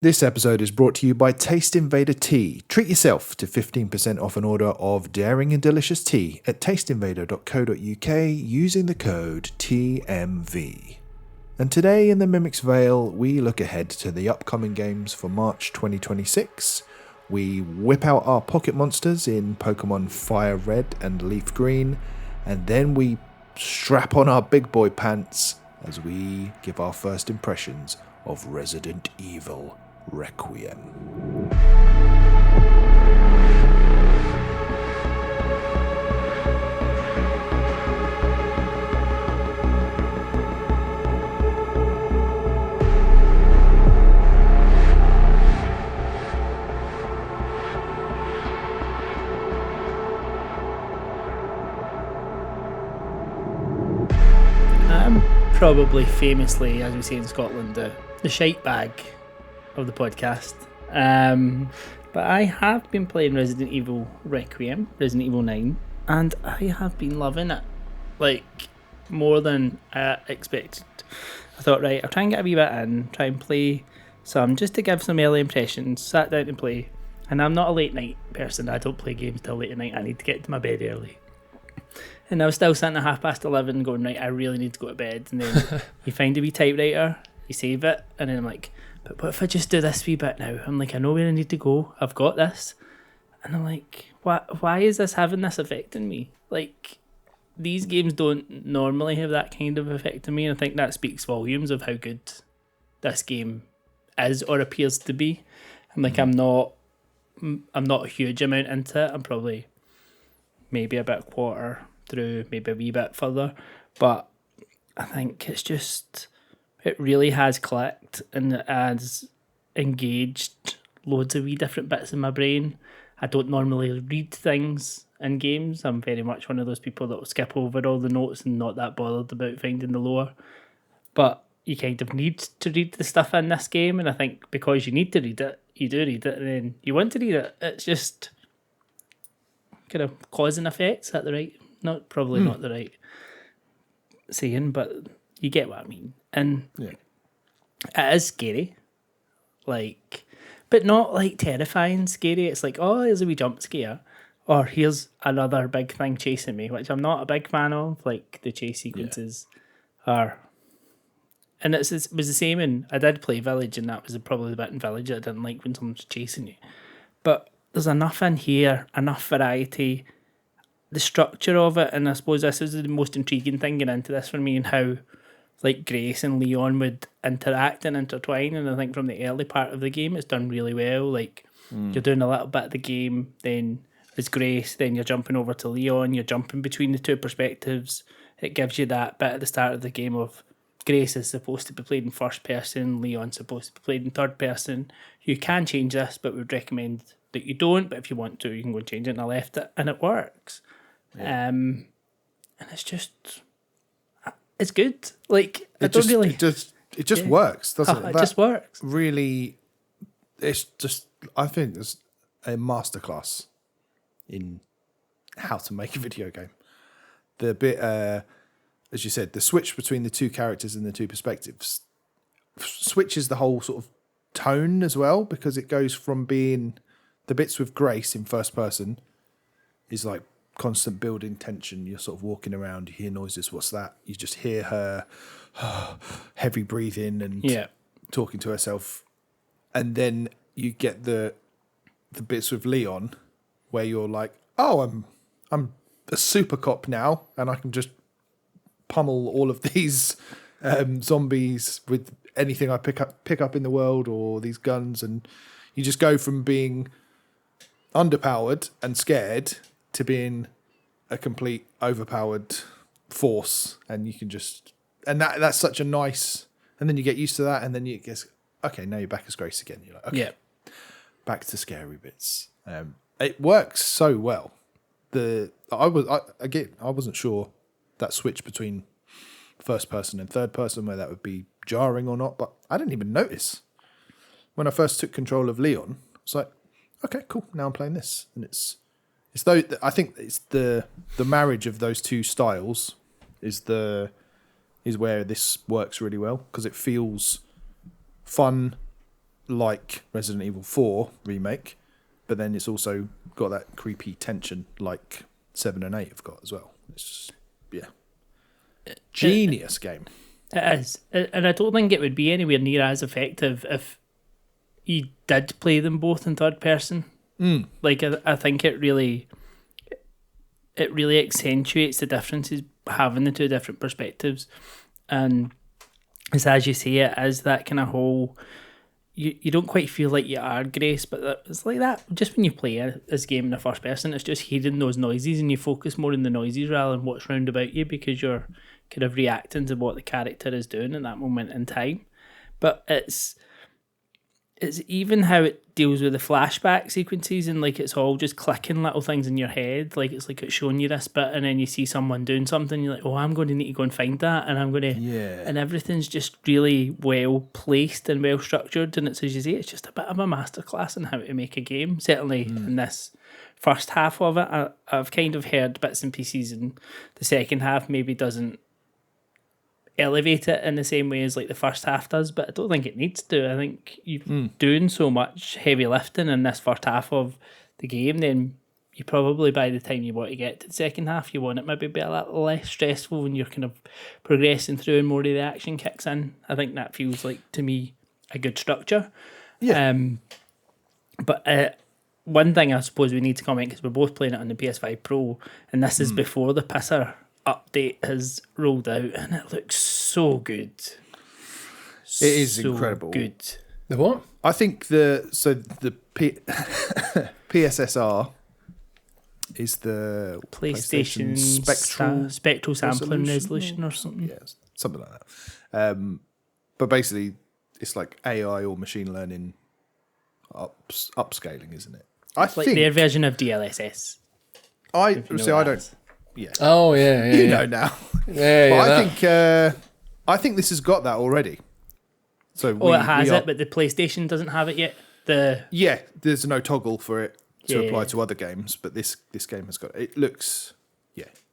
This episode is brought to you by Taste Invader Tea. Treat yourself to 15% off an order of daring and delicious tea at tasteinvader.co.uk using the code TMV. And today in the Mimic's Vale, we look ahead to the upcoming games for March 2026. We whip out our pocket monsters in Pokémon FireRed and LeafGreen, and then we strap on our big boy pants as we give our first impressions of Resident Evil Requiem. I'm probably famously, as we say in Scotland, the shite bag of the podcast. But I have been playing Resident Evil Requiem, Resident Evil 9, and I have been loving it, like, more than I expected. I thought, right, I'll try and get a wee bit in, try and play some, just to give some early impressions, sat down and play. And I'm not a late night person, I don't play games till late at night, I need to get to my bed early. And I was still sitting at 11:30 going, right, I really need to go to bed. And then you find a wee typewriter, you save it, and then I'm like, but what if I just do this wee bit now? I'm like, I know where I need to go, I've got this. And I'm like, why is this having this effect on me? Like, these games don't normally have that kind of effect on me, and I think that speaks volumes of how good this game is or appears to be. I'm like, I'm not a huge amount into it. I'm probably maybe about a quarter through, maybe a wee bit further, but I think it really has clicked and it has engaged loads of wee different bits in my brain. I don't normally read things in games. I'm very much one of those people that will skip over all the notes and not that bothered about finding the lore, but you kind of need to read the stuff in this game, and I think because you need to read it, you do read it, and then you want to read it. It's just kind of cause and effects at the right, not the right saying, but you get what I mean. And Yeah. it is scary, like, but not like terrifying scary. It's like, oh, here's a wee jump scare, or here's another big thing chasing me, which I'm not a big fan of. Like, the chase sequences are, and it was the same in, I did play Village, and that was probably the bit in Village that I didn't like, when someone's chasing you. But there's enough in here, enough variety, the structure of it, and I suppose this is the most intriguing thing getting into this for me, and how, like, Grace and Leon would interact and intertwine. And I think from the early part of the game, it's done really well. Like, you're doing a little bit of the game, then it's Grace, then you're jumping over to Leon, you're jumping between the two perspectives. It gives you that bit at the start of the game of Grace is supposed to be played in first person, Leon's supposed to be played in third person. You can change this, but we'd recommend that you don't, but if you want to, you can go and change it, and I left it, and it works. Yeah. And it's just, it's good. Like, it just works, doesn't it? It just works. Really, it's just, I think it's a masterclass in how to make a video game. The bit, as you said, the switch between the two characters and the two perspectives switches the whole sort of tone as well, because it goes from being the bits with Grace in first person is like constant building tension. You're sort of walking around, you hear noises, what's that? You just hear her heavy breathing and talking to herself. And then you get the bits with Leon where you're like, oh, I'm a super cop now, and I can just pummel all of these zombies with anything I pick up in the world, or these guns, and you just go from being underpowered and scared to being a complete overpowered force, and you can just, and that's such a nice, and then you get used to that, and then you guess, okay, now you're back as Grace again. You're like, okay, back to scary bits. It works so well. I wasn't sure that switch between first person and third person, where that would be jarring or not, but I didn't even notice when I first took control of Leon. It's like, okay, cool, now I'm playing this, and it's though I think it's the marriage of those two styles is where this works really well, because it feels fun like Resident Evil 4 remake, but then it's also got that creepy tension like 7 and 8 have got as well. It's just, genius game. It is, and I don't think it would be anywhere near as effective if you did play them both in third person. Like I think it really accentuates the differences having the two different perspectives, and it's as you say, it is that kind of whole. You don't quite feel like you are Grace, but it's like that just when you play this game in the first person. It's just hearing those noises, and you focus more on the noises rather than what's round about you, because you're kind of reacting to what the character is doing at that moment in time. But it's even how it deals with the flashback sequences, and like it's all just clicking little things in your head. Like it's showing you this bit, and then you see someone doing something, you're like, oh, I'm going to need to go and find that, and I'm going to, and everything's just really well placed and well structured. And it's, as you say, it's just a bit of a masterclass in how to make a game. Certainly in this first half of it, I've kind of heard bits and pieces, and the second half maybe doesn't elevate it in the same way as like the first half does, but I don't think it needs to. I think you're doing so much heavy lifting in this first half of the game, then you probably, by the time you want to get to the second half, you want it maybe be a little less stressful when you're kind of progressing through and more of the action kicks in. I think that feels like, to me, a good structure. But one thing I suppose we need to comment, because we're both playing it on the PS5 Pro, and this is before the Pisser update has rolled out, and it looks so good. It is incredible. Good. The what? I think the PSSR is the PlayStation spectral sampling resolution or something. Yeah, something like that. But basically, it's like AI or machine learning upscaling, isn't it? I think like their version of DLSS. I don't. Yeah. Oh yeah. You know now. But I think this has got that already. So it has it, but the PlayStation doesn't have it yet. There's no toggle for it to apply to other games, but this game has got it. It looks,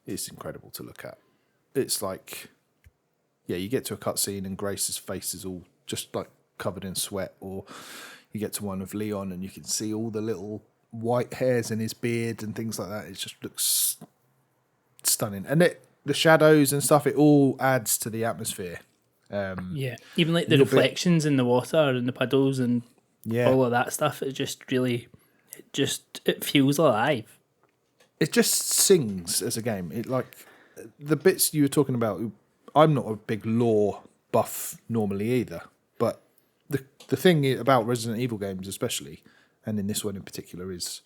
it's incredible to look at. It's like, you get to a cutscene and Grace's face is all just like covered in sweat, or you get to one of Leon and you can see all the little white hairs in his beard and things like that. It just looks stunning, and the shadows and stuff, it all adds to the atmosphere. Even like the reflections in the water and the puddles and all of that stuff, it just really it feels alive. It just sings as a game. It, like the bits you were talking about, I'm not a big lore buff normally either, but the thing about Resident Evil games especially, and in this one in particular, is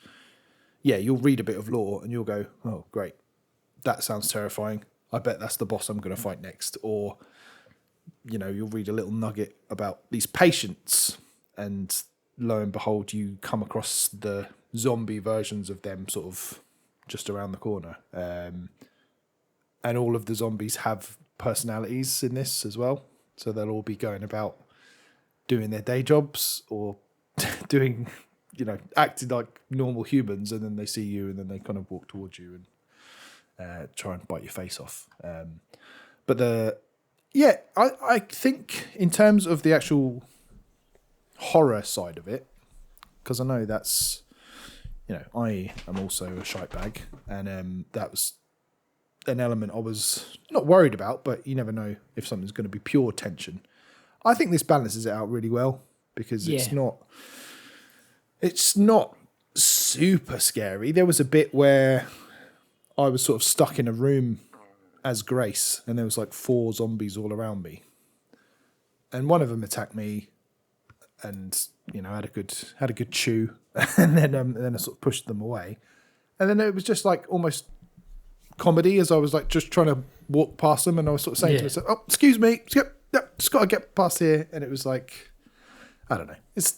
you'll read a bit of lore and you'll go, oh great, that sounds terrifying. I bet that's the boss I'm going to fight next. Or, you'll read a little nugget about these patients, and lo and behold, you come across the zombie versions of them sort of just around the corner. And all of the zombies have personalities in this as well. So they'll all be going about doing their day jobs or doing, acting like normal humans, and then they see you and then they kind of walk towards you and try and bite your face off. But I think in terms of the actual horror side of it, because I know that's, I am also a shite bag, and that was an element I was not worried about, but you never know if something's going to be pure tension. I think this balances it out really well, because it's not super scary. There was a bit where I was sort of stuck in a room as Grace, and there was like 4 zombies all around me, and one of them attacked me, and had a good chew, and then I sort of pushed them away, and then it was just like almost comedy as I was like just trying to walk past them, and I was sort of saying to myself, "Oh, excuse me, just got to get past here," and it was like, I don't know, it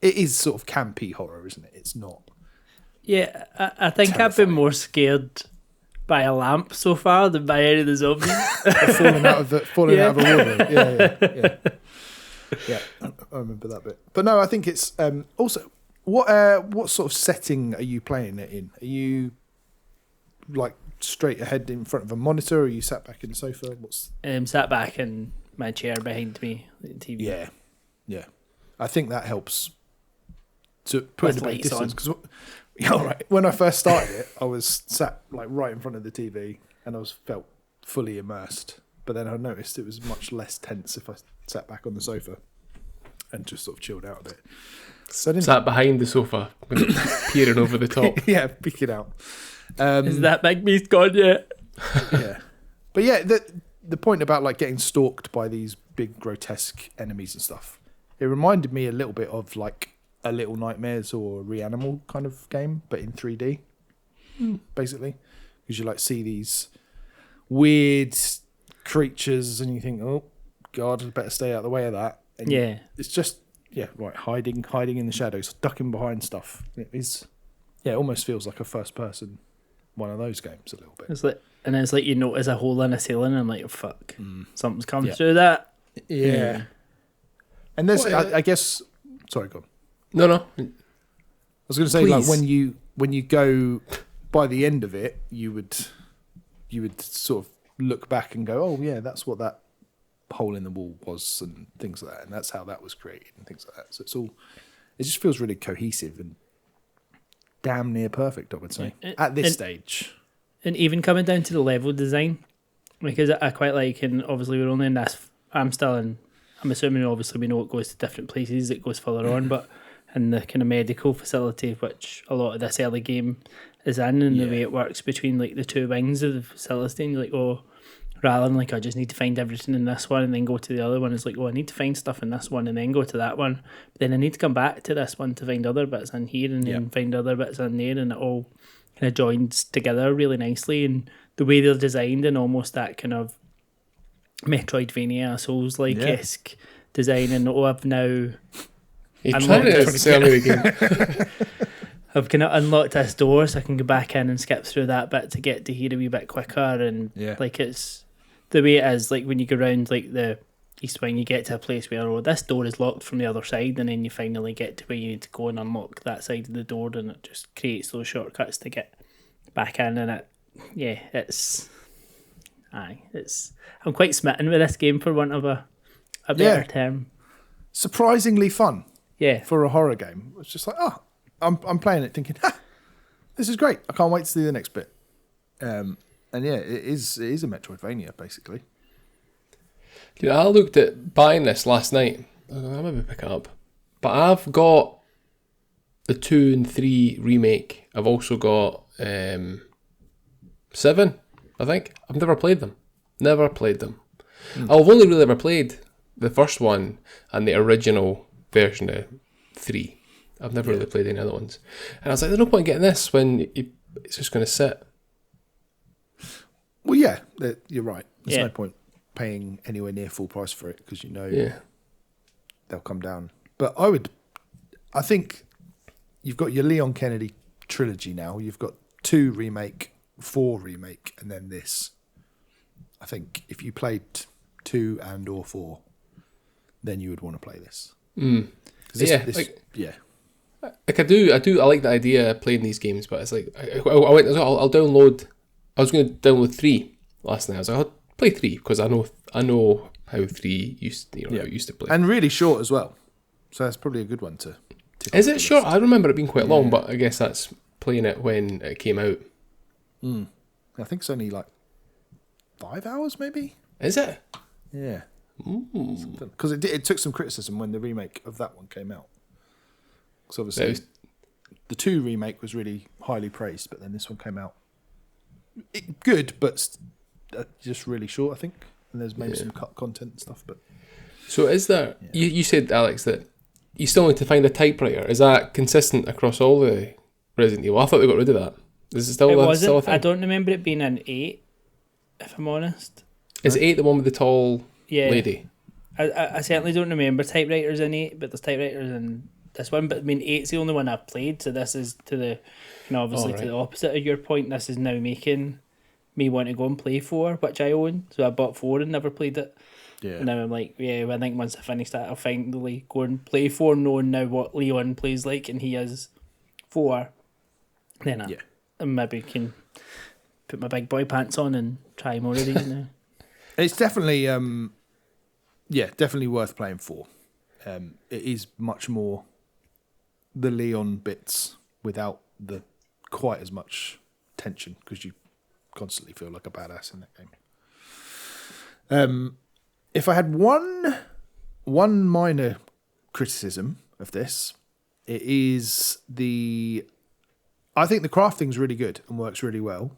is sort of campy horror, isn't it? It's not. Yeah, I think terrifying. I've been more scared by a lamp so far than by any of the zombies. falling out of a wardrobe. Yeah, I remember that bit. But no, I think it's also what sort of setting are you playing it in? Are you like straight ahead in front of a monitor, or are you sat back in the sofa? Sat back in my chair behind me, the TV. Yeah. I think that helps to put it a bit of distance. Because when I first started it, I was sat like right in front of the TV and felt fully immersed. But then I noticed it was much less tense if I sat back on the sofa and just sort of chilled out a bit. So I sat behind the sofa, peering over the top. Yeah, peeking out. Is that big beast gone yet? Yeah, but yeah, the point about like getting stalked by these big grotesque enemies and stuff, it reminded me a little bit of like a Little Nightmares or Reanimal kind of game, but in 3D, basically, because you like see these weird creatures and you think, oh God, I better stay out of the way of that. And it's just hiding in the shadows, ducking behind stuff. It almost feels like a first person one of those games a little bit. It's like you notice a hole in a ceiling and I'm like, oh, fuck, something's come through that. Yeah. And there's, I guess, sorry, go on. No. I was going to say, like, when you go by the end of it, you would sort of look back and go, oh yeah, that's what that hole in the wall was and things like that, and that's how that was created and things like that. So it just feels really cohesive and damn near perfect, I would say, at this stage. And even coming down to the level design, because I quite like, and obviously we're only in this, I'm assuming obviously we know it goes to different places, it goes further on, but in the kind of medical facility, which a lot of this early game is in, and the way it works between like the two wings of the facility, and you're like, oh, rather than like, I just need to find everything in this one and then go to the other one, it's like, oh, I need to find stuff in this one and then go to that one. But then I need to come back to this one to find other bits in here and then find other bits in there, and it all kind of joins together really nicely. And the way they're designed and almost that kind of Metroidvania, Souls-like-esque design. And I've now... You're trying to sell me the game. I've kind of unlocked this door so I can go back in and skip through that bit to get to here a wee bit quicker. And like it's the way it is, like when you go around like the east wing, you get to a place where this door is locked from the other side, and then you finally get to where you need to go and unlock that side of the door, and it just creates those shortcuts to get back in. And I'm quite smitten with this game, for want of a better term. Surprisingly fun. Yeah. For a horror game. It's just like, I'm playing it thinking, this is great. I can't wait to see the next bit. And yeah, it is a Metroidvania, basically. Dude, I looked at buying this last night. I'll maybe pick it up. But I've got the 2 and 3 remake. I've also got 7, I think. I've never played them. I've only really ever played the first one and the original version of 3. I've never really played any other ones. And I was like, there's no point in getting this when it's just going to sit. Well, yeah, you're right. There's no point paying anywhere near full price for it because they'll come down. But I think you've got your Leon Kennedy trilogy now. You've got 2 remake, 4 remake, and then this. I think if you played 2 and or 4, then you would want to play this. Like I like the idea of playing these games, but it's like I'll download. I was going to download 3 last night. I was like, I'll play 3 because I know how 3 used to play, and really short as well. So that's probably a good one to. Is it short? I remember it being quite long, but I guess that's playing it when it came out. I think it's only like 5 hours, maybe. Is it? Yeah. Because it took some criticism when the remake of that one came out. Because obviously the 2 remake was really highly praised, but then this one came out good, but just really short, I think. And there's maybe some cut content and stuff. But so is there? You said, Alex, that you still need to find a typewriter. Is that consistent across all the Resident Evil? I thought they got rid of that. Is it still? It wasn't. Still a thing? I don't remember it being an 8. If I'm honest. Is 8 the one with the tall lady? I certainly don't remember typewriters in 8, but there's typewriters in this one. But I mean, 8's the only one I've played, so this is to the, to the opposite of your point. This is now making me want to go and play 4, which I own. So I bought 4 and never played it. Yeah. And now I'm like, I think once I finish that, I'll finally go and play 4, knowing now what Leon plays like, and he is 4. Then I maybe can put my big boy pants on and try more of these now. It's definitely, definitely worth playing 4. it is much more the Leon bits without the quite as much tension, because you constantly feel like a badass in that game. If I had one minor criticism of this, it is I think the crafting's really good and works really well,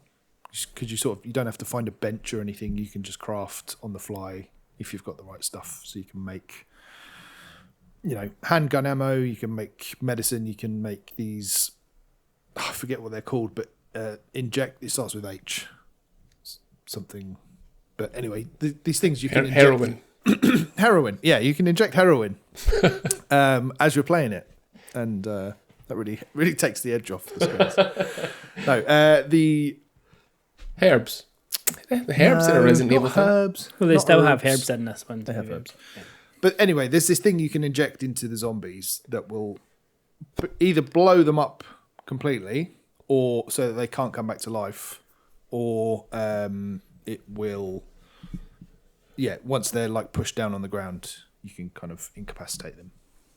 because you don't have to find a bench or anything. You can just craft on the fly if you've got the right stuff. So you can make, handgun ammo. You can make medicine. You can make these. I forget what they're called, but inject. It starts with H, something. But anyway, these things you can inject. Heroin. Heroin. Yeah, you can inject heroin as you're playing it, and that really takes the edge off the screens. No, the herbs. The herbs in a Resident Evil thing. Herbs. Well, they still have herbs in this one. They have herbs. Yeah. But anyway, there's this thing you can inject into the zombies that will either blow them up completely, or so that they can't come back to life, or it will. Yeah, once they're like pushed down on the ground, you can kind of incapacitate them,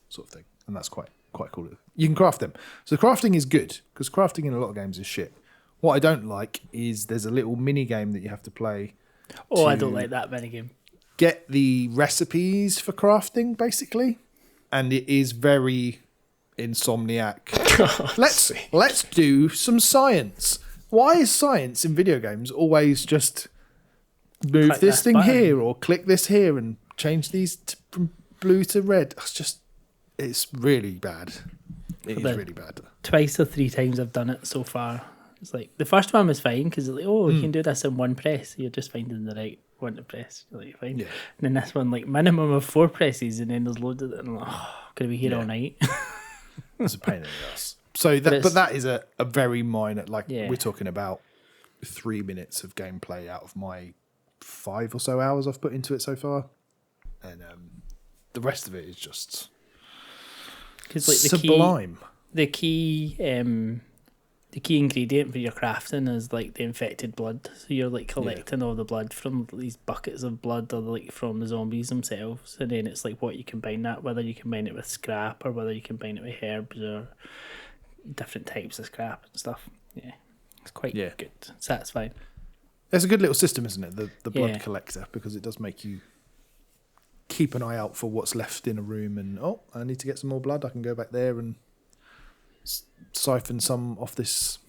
sort of thing, and that's quite cool. You can craft them, so the crafting is good, because crafting in a lot of games is shit. What I don't like is there's a little mini game that you have to play. Oh, I don't like that mini game. Get the recipes for crafting, basically, and it is very Insomniac. Let's do some science. Why is science in video games always just move click this thing button here or click this here and change these from blue to red? It's really bad. It is really bad. Twice or three times I've done it so far. It's like the first one was fine, because it's like, you can do this in one press. You're just finding the right one to press. You're like, fine. Yeah. And then this one, like minimum of 4 presses, and then there's loads of it. And I'm like, gonna be here all night. It's a pain in the ass. So that is a very minor. We're talking about 3 minutes of gameplay out of my 5 or so hours I've put into it so far, and the rest of it is just sublime. The key ingredient for your crafting is like the infected blood. So you're like collecting all the blood from these buckets of blood, or like from the zombies themselves, and then it's like what you combine that, whether you combine it with scrap or whether you combine it with herbs or different types of scrap and stuff. Yeah, it's quite good, satisfying. It's a good little system, isn't it? The blood collector, because it does make you keep an eye out for what's left in a room, and I need to get some more blood. I can go back there and siphon some off this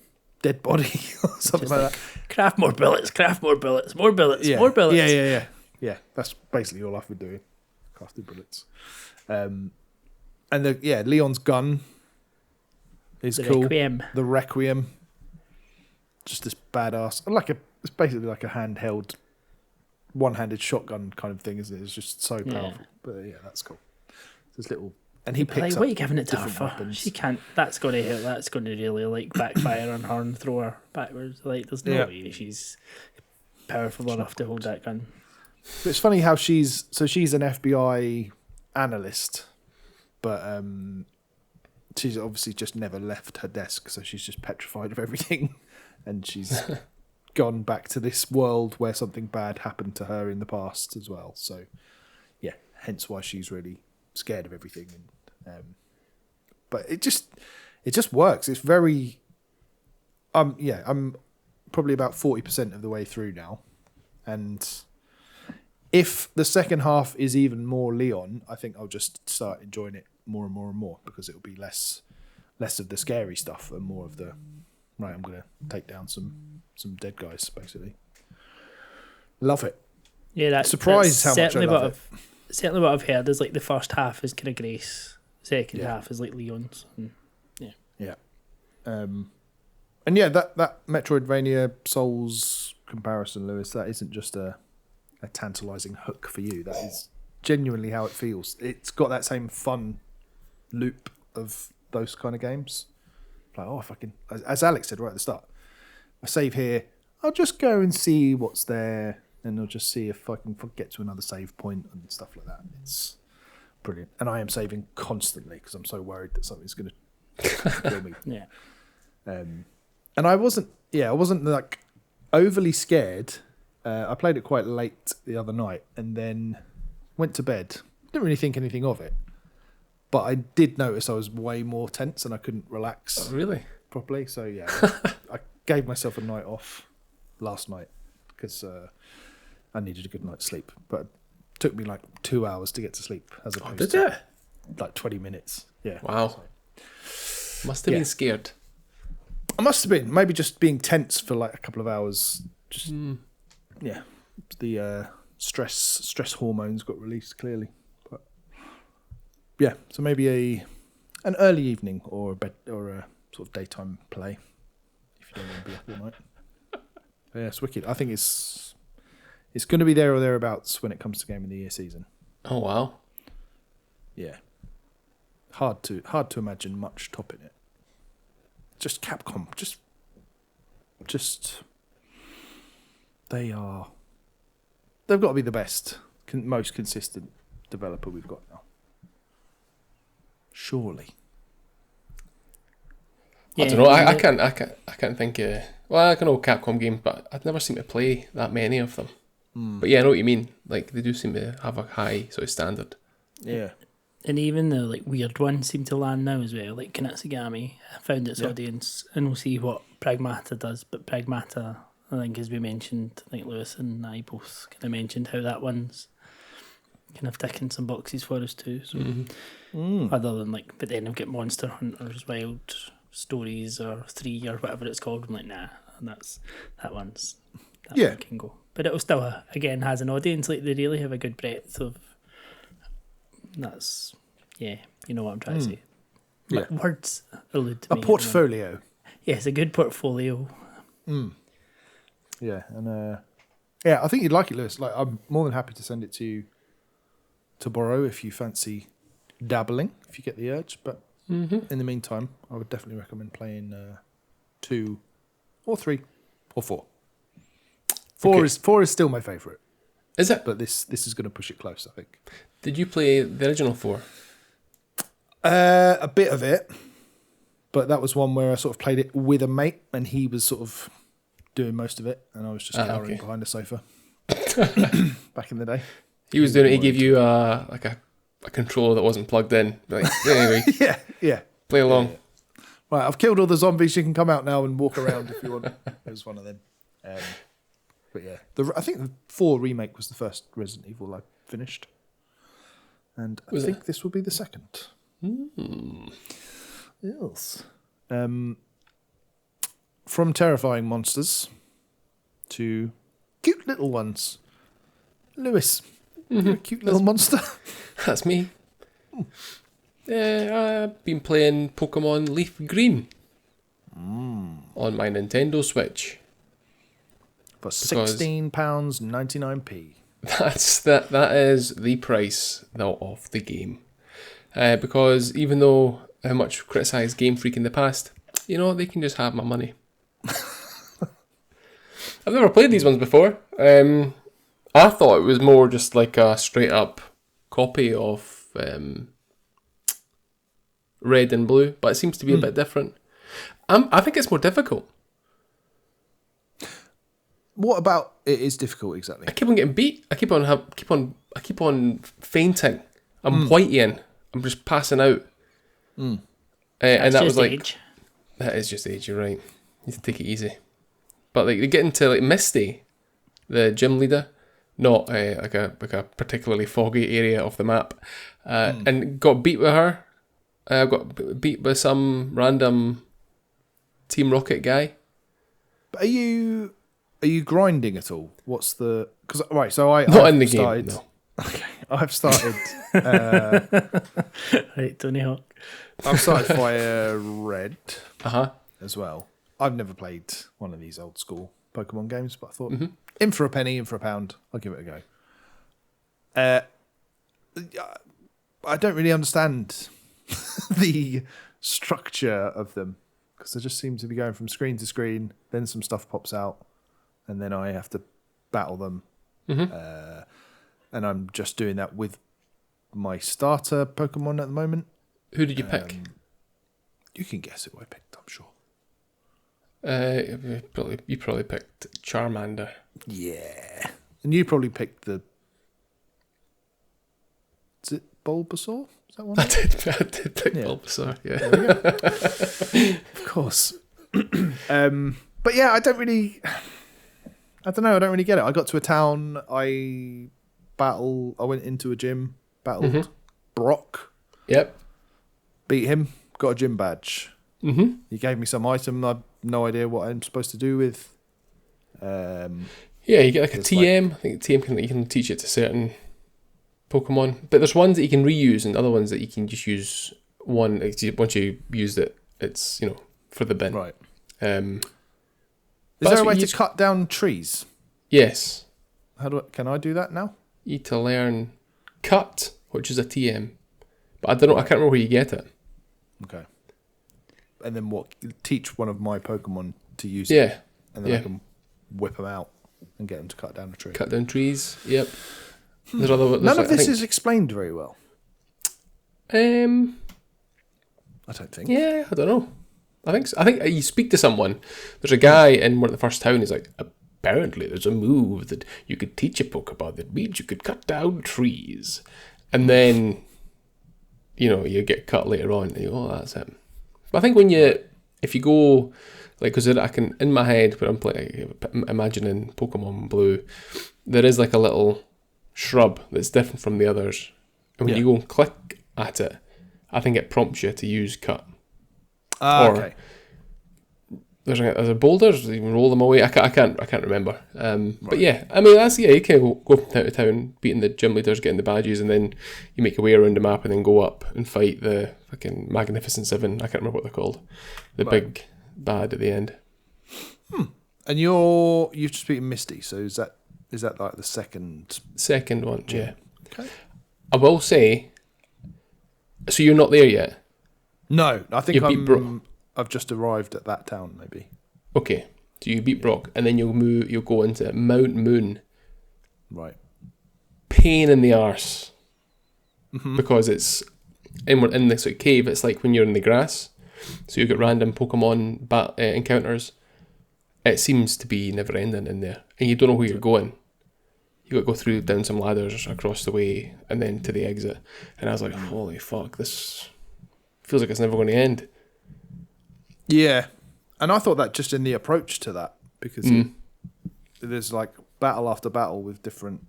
dead body or something like that. Craft more bullets, more bullets. Yeah. That's basically all I've been doing, crafting bullets. And Leon's gun is cool. Requiem. The Requiem, just this badass, it's basically like a handheld, one-handed shotgun kind of thing, isn't it? It's just so powerful. But yeah, that's cool. This little. And he picks up. What are you giving it to her for? Weapons. She can't. That's going to hit. That's going to really backfire on her and throw her backwards. There's no way she's powerful enough to hold that gun. But it's funny how she's an FBI analyst, but she's obviously just never left her desk, so she's just petrified of everything, and she's gone back to this world where something bad happened to her in the past as well. So yeah, hence why she's really scared of everything, and but it just works. It's very I'm probably about 40% of the way through now, and if the second half is even more Leon, I think I'll just start enjoying it more and more and more, because it'll be less of the scary stuff and more of the I'm gonna take down some dead guys, basically. Love it. Yeah, that's surprised how much I love it. Certainly what I've heard is like the first half is kind of Grace, second half is like Leon's. And, and that Metroidvania Souls comparison, Lewis, that isn't just a tantalising hook for you. That is genuinely how it feels. It's got that same fun loop of those kind of games. Like, if I can, as Alex said right at the start, I save here, I'll just go and see what's there, and I'll just see if I can get to another save point and stuff like that. It's brilliant. And I am saving constantly because I'm so worried that something's going to kill me. Yeah. And I wasn't like overly scared. I played it quite late the other night and then went to bed. Didn't really think anything of it. But I did notice I was way more tense and I couldn't relax Oh, really? properly. So yeah, I gave myself a night off last night because I needed a good night's sleep. But it took me like 2 hours to get to sleep as opposed Did to it? like 20 minutes. Yeah. Wow. Must have been scared. I must have been. Maybe just being tense for like a couple of hours. Just yeah, the stress hormones got released clearly. But yeah, so maybe an early evening or a sort of daytime play if you don't want to be up all night. Yeah, it's wicked. I think it's going to be there or thereabouts when it comes to Game of the Year season. Oh, wow. Yeah, hard to imagine much topping it. Just Capcom, just they've got to be the best, most consistent developer we've got now. Surely. I don't know. I can't think. Well, I can know Capcom games, but I've never seemed to play that many of them. But yeah, I know what you mean. Like they do seem to have a high sort of standard. Yeah. And even the like weird ones seem to land now as well, like Kinatsugami found its audience, and we'll see what Pragmata does. But Pragmata, I think, as we mentioned, I think Lewis and I both kind of mentioned how that one's kind of ticking some boxes for us too. So other than like, but then I've got Monster Hunter's Wild Stories or 3 or whatever it's called. I'm like, nah, and that one can go. But it will still again has an audience. Like they really have a good breadth of. That's you know what I'm trying to say. Yeah. Words allude to A me. portfolio. Yes, a good portfolio. Yeah, and I think you'd like it, Lewis. Like, I'm more than happy to send it to you to borrow if you fancy dabbling, if you get the urge. But in the meantime, I would definitely recommend playing 2 or 3 or 4. Four is still my favourite. Is it? But this is going to push it close, I think. Did you play the original 4? A bit of it, but that was one where I sort of played it with a mate, and he was sort of doing most of it, and I was just cowering behind a sofa. Back in the day, he was doing it. He gave you a controller that wasn't plugged in. Like, anyway, yeah. Play along. Yeah. Right, I've killed all the zombies. You can come out now and walk around if you want. It was one of them. But yeah, I think the 4 remake was the first Resident Evil I finished. And I think this will be the second. Yes. From terrifying monsters to cute little ones. Lewis, you're a cute little monster. That's me. I've been playing Pokémon LeafGreen on my Nintendo Switch. For £16.99p. That is the price of the game. Because even though how much criticised Game Freak in the past, you know, they can just have my money. I've never played these ones before. I thought it was more just like a straight up copy of Red and Blue, but it seems to be a bit different. I think it's more difficult. What about it is difficult exactly? I keep on getting beat. I keep on fainting. I'm whiting. I'm just passing out. And that was like age. That is just age. You're right. You need to take it easy. But like they get into like Misty, the gym leader, not like a particularly foggy area of the map, and got beat with her. Got beat by some random Team Rocket guy. But are you grinding at all? What's the... Because, right, so I've in the started, game, no. Okay, I've started... Right, Tony Hawk. I've started FireRed as well. I've never played one of these old school Pokemon games, but I thought, in for a penny, in for a pound, I'll give it a go. I don't really understand the structure of them, because they just seem to be going from screen to screen, then some stuff pops out, and then I have to battle them. And I'm just doing that with my starter Pokemon at the moment. Who did you pick? You can guess who I picked, I'm sure. You probably picked Charmander. Yeah. And you probably picked the... Is it Bulbasaur? Is that one? I did pick Bulbasaur, yeah. Of course. But yeah, I don't really get it. I got to a town, I went into a gym, battled Brock. Yep. Beat him, got a gym badge. Mm-hmm. He gave me some item I have no idea what I'm supposed to do with. Yeah, you get like a TM. I think TM you can teach it to certain Pokemon. But there's ones that you can reuse and other ones that you can just use one. Once you used it, it's, for the bin. Right. Is there a way to cut down trees? Yes. Can I do that now? You need to learn cut, which is a TM. But I don't know, I can't remember where you get it. Okay. And then what? Teach one of my Pokemon to use it. And then I can whip them out and get them to cut down a tree. Cut down trees, yep. None of this is explained very well. I don't think. Yeah, I don't know. I think you speak to someone. There's a guy in one of the first town. He's like, apparently there's a move that you could teach a Pokemon that means you could cut down trees. And then, you get cut later on. And you go, that's it. But I think if you go, like, because I can, in my head, when I'm imagining Pokemon Blue, there is like a little shrub that's different from the others. And when you go and click at it, I think it prompts you to use cut. Okay. There's a boulders, you can roll them away. I can't remember. But yeah, I mean you can go from town to town, beating the gym leaders, getting the badges, and then you make your way around the map and then go up and fight the fucking Magnificent Seven. I can't remember what they're called. The big bad at the end. And you've just beaten Misty, so is that like the second one? Yeah. Okay. I will say. So you're not there yet. No, I think I've just arrived at that town, maybe. Okay, so you beat Brock, and then you'll go into Mount Moon. Right. Pain in the arse. Mm-hmm. Because it's in this cave, it's like when you're in the grass, so you get random Pokemon encounters. It seems to be never ending in there, and you don't know where you're going. You got to go down some ladders across the way, and then to the exit. And I was like, holy fuck, this feels like it's never going to end. Yeah, and I thought that just in the approach to that, because there's like battle after battle with different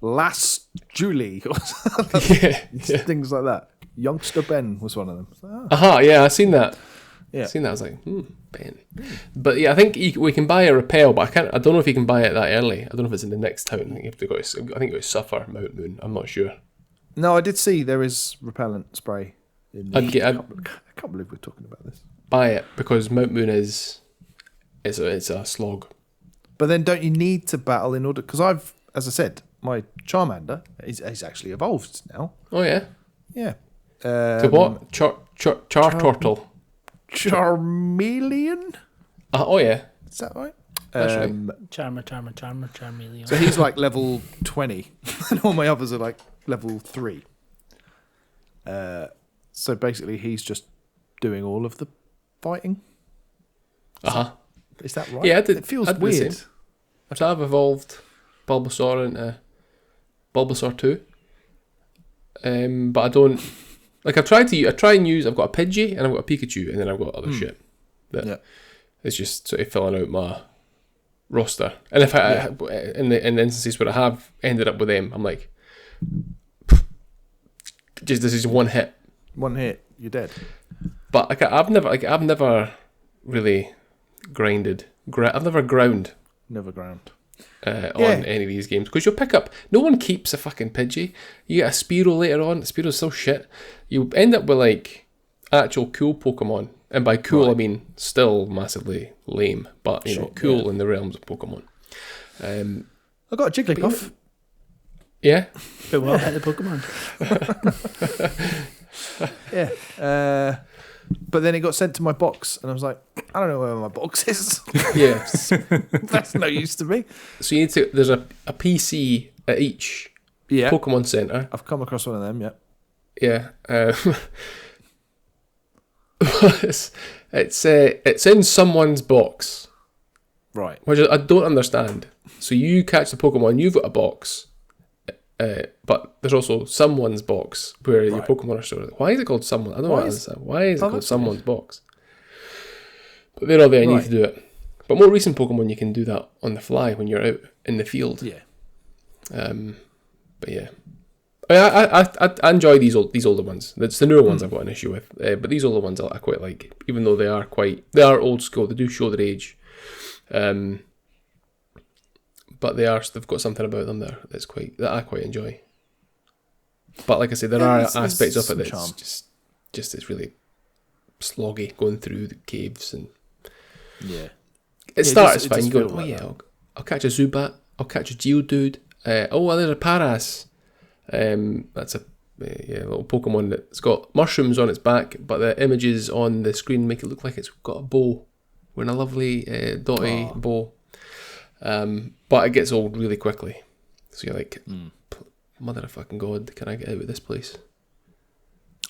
Last Julie or things like that. Youngster Ben was one of them. Yeah, I seen that. Yeah, I was like, Ben. But yeah, I think we can buy a repel, but I don't know if you can buy it that early. I don't know if it's in the next town. I think you got to suffer Mount Moon. I'm not sure. No, I did see there is repellent spray. I can't believe we're talking about this. Buy it, because Mount Moon it's a slog. But then don't you need to battle in order? Because as I said, my Charmander is actually evolved now. Oh yeah? Yeah. To what? Turtle. Charmeleon? Oh yeah. Is that right? That's right. Charmeleon. So he's like level 20 and all my others are like level 3. So basically he's just doing all of the fighting. Is that right? Yeah, it feels weird. So I've evolved Bulbasaur into Bulbasaur 2. But I don't... Like, I try and use... I've got a Pidgey and I've got a Pikachu, and then I've got other shit. That is just sort of filling out my roster. And if in the instances where I have ended up with them, I'm like... This is one hit. One hit, you're dead. But like, I've never really grinded. I've never ground. Never ground. On any of these games, because you'll pick up. No one keeps a fucking Pidgey. You get a Spearow later on. Spearow's so shit. You end up with like actual cool Pokemon, and by cool I mean still massively lame, but cool in the realms of Pokemon. I got a Jigglypuff. Yeah. But what about the Pokemon? Yeah. But then it got sent to my box, and I was like, I don't know where my box is. Yeah. That's no use to me. So you need to... There's a PC at each Pokemon Center. I've come across one of them, Yeah. It's in someone's box. Right. Which I don't understand. So you catch the Pokemon, you've got a box, But there's also Someone's Box, where your Right. Pokemon are stored. Why is it called Someone? I don't understand. Why is it called that's Someone's Box? But they're all there, and you need Right. to do it. But more recent Pokemon, you can do that on the fly when you're out in the field. Yeah. But yeah, I enjoy these older ones. It's the newer ones I've got an issue with. But these older ones I quite like, even though they are old school. They do show their age. But they've got something about them there that I quite enjoy. But like I said, there are aspects of it that's charm. just it's really sloggy going through the caves, and it starts fine. You go, I'll catch a Zubat, I'll catch a Geodude. There's a Paras. That's a little Pokemon that's got mushrooms on its back, but the images on the screen make it look like it's got a bow. We're in a lovely dotty bow. But it gets old really quickly. So you're like, mother of fucking God, can I get out of this place?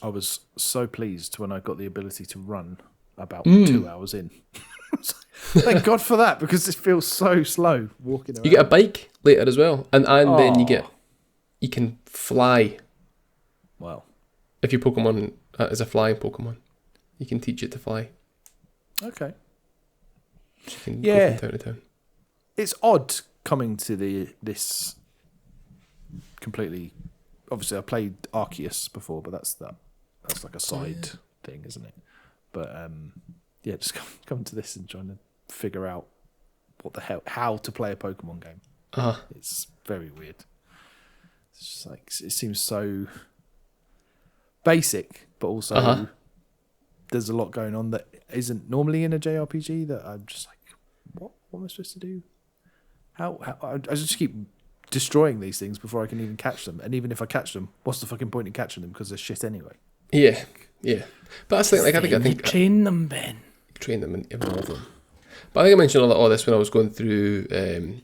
I was so pleased when I got the ability to run about 2 hours in. Thank God for that, because it feels so slow walking around. You get a bike later as well, and then you can fly. Wow. If your Pokemon is a flying Pokemon, you can teach it to fly. Okay. So you can go from town to town. It's odd coming to this completely. Obviously, I played Arceus before, but that's like a side thing, isn't it? But just coming to this and trying to figure out what the hell, how to play a Pokemon game. It's very weird. It's just like, it seems so basic, but also there's a lot going on that isn't normally in a JRPG. That I'm just like, what am I supposed to do? How I just keep destroying these things before I can even catch them. And even if I catch them, what's the fucking point in catching them? Because they're shit anyway. Yeah. But that's like I think train them, Ben. Train them and evolve them. But I think I mentioned all this when I was going through